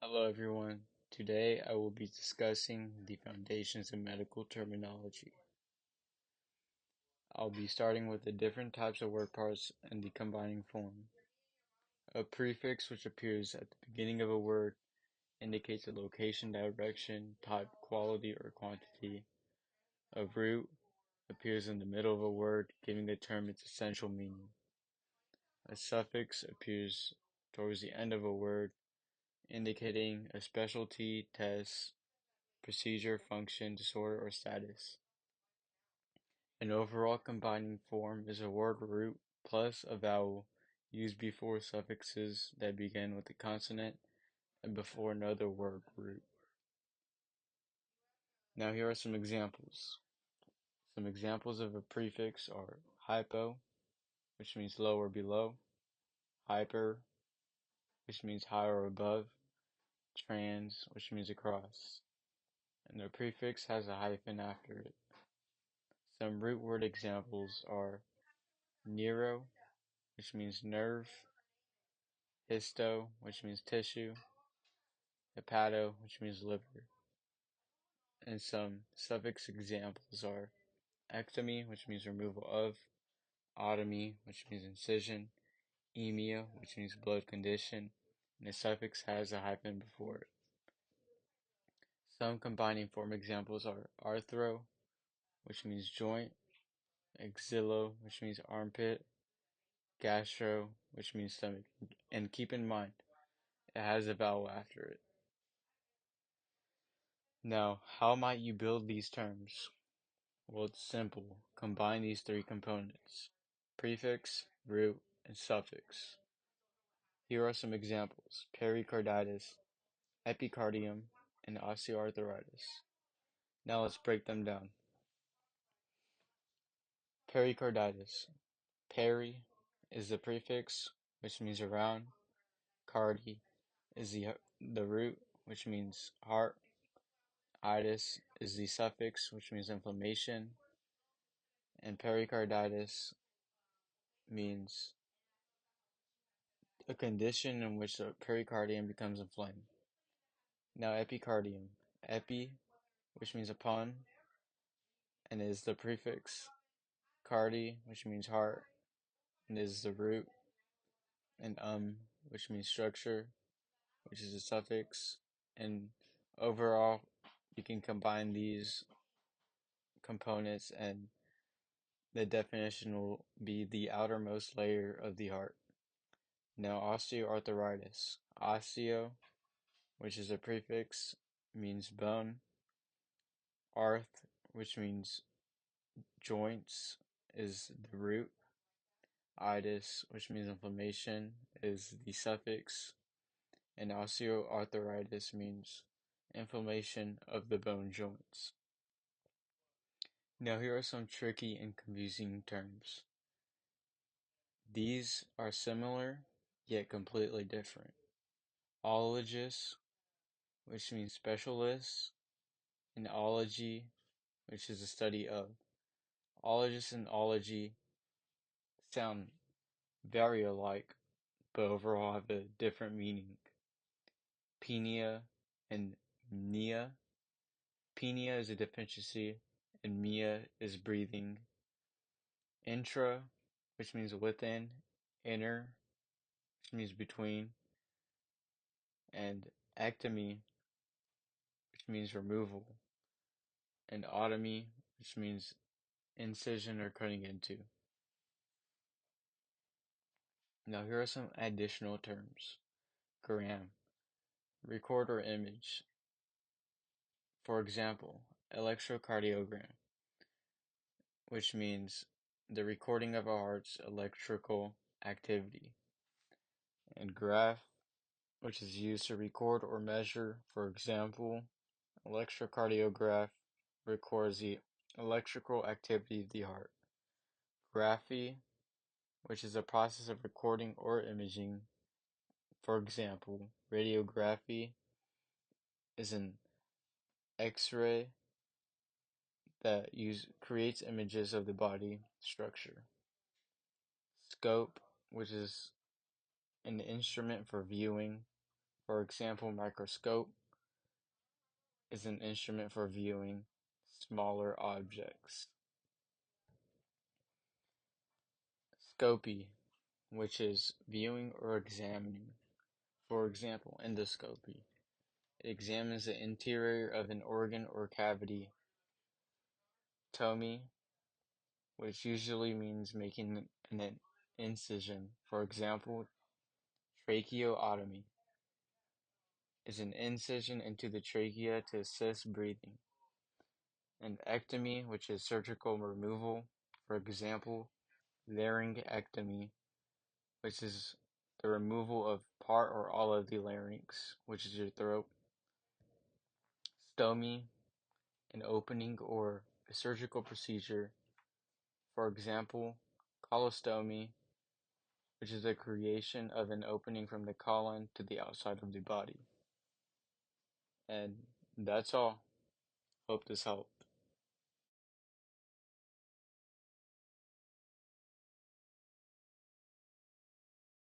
Hello everyone. Today I will be discussing the foundations of medical terminology. I'll be starting with the different types of word parts and the combining form. A prefix, which appears at the beginning of a word, indicates a location, direction, type, quality, or quantity. A root appears in the middle of a word, giving the term its essential meaning. A suffix appears towards the end of a word, indicating a specialty, test, procedure, function, disorder, or status. An overall combining form is a word root plus a vowel used before suffixes that begin with a consonant and before another word root. Now here are some examples. Some examples of a prefix are hypo, which means low or below, hyper, which means higher or above, trans, which means across, and the prefix has a hyphen after it. Some root word examples are neuro, which means nerve, histo, which means tissue, hepato, which means liver. And some suffix examples are ectomy, which means removal of, otomy, which means incision, emia, which means blood condition, and the suffix has a hyphen before it. Some combining form examples are arthro, which means joint, axillo, which means armpit, gastro, which means stomach, and keep in mind, it has a vowel after it. Now, how might you build these terms? Well, it's simple. Combine these three components: prefix, root, and suffix. Here are some examples: pericarditis, epicardium, and osteoarthritis. Now let's break them down. Pericarditis. Peri is the prefix, which means around. Cardi is the root, which means heart. Itis is the suffix, which means inflammation. And pericarditis means a condition in which the pericardium becomes inflamed. Now epicardium. Epi, which means upon, and is the prefix. Cardi, which means heart, and is the root. And which means structure, which is a suffix. And overall, you can combine these components and the definition will be the outermost layer of the heart. Now osteoarthritis. Osteo, which is a prefix, means bone. Arth, which means joints, is the root. Itis, which means inflammation, is the suffix. And osteoarthritis means inflammation of the bone joints. Now here are some tricky and confusing terms. These are similar, yet completely different. Ologist, which means specialist, and ology, which is the study of. Ologist and ology sound very alike, but overall have a different meaning. Penia and mnia. Penia is a deficiency, and mia is breathing. Intra, which means within. Inner, which means between. And ectomy, which means removal. And otomy, which means incision or cutting into. Now here are some additional terms. Gram, record or image. For example, electrocardiogram, which means the recording of a heart's electrical activity. And graph, which is used to record or measure. For example, electrocardiograph records the electrical activity of the heart. Graphy, which is a process of recording or imaging. For example, radiography is an X-ray that creates images of the body structure. Scope, which is an instrument for viewing. For example, microscope is an instrument for viewing smaller objects. Scopy, which is viewing or examining. For example, endoscopy. It examines the interior of an organ or cavity. Tomy, which usually means making an incision. For example, tracheotomy is an incision into the trachea to assist breathing. And ectomy, which is surgical removal. For example, laryngectomy, which is the removal of part or all of the larynx, which is your throat. Stomy, an opening or a surgical procedure. For example, colostomy, which is the creation of an opening from the colon to the outside of the body. And that's all. Hope this helped.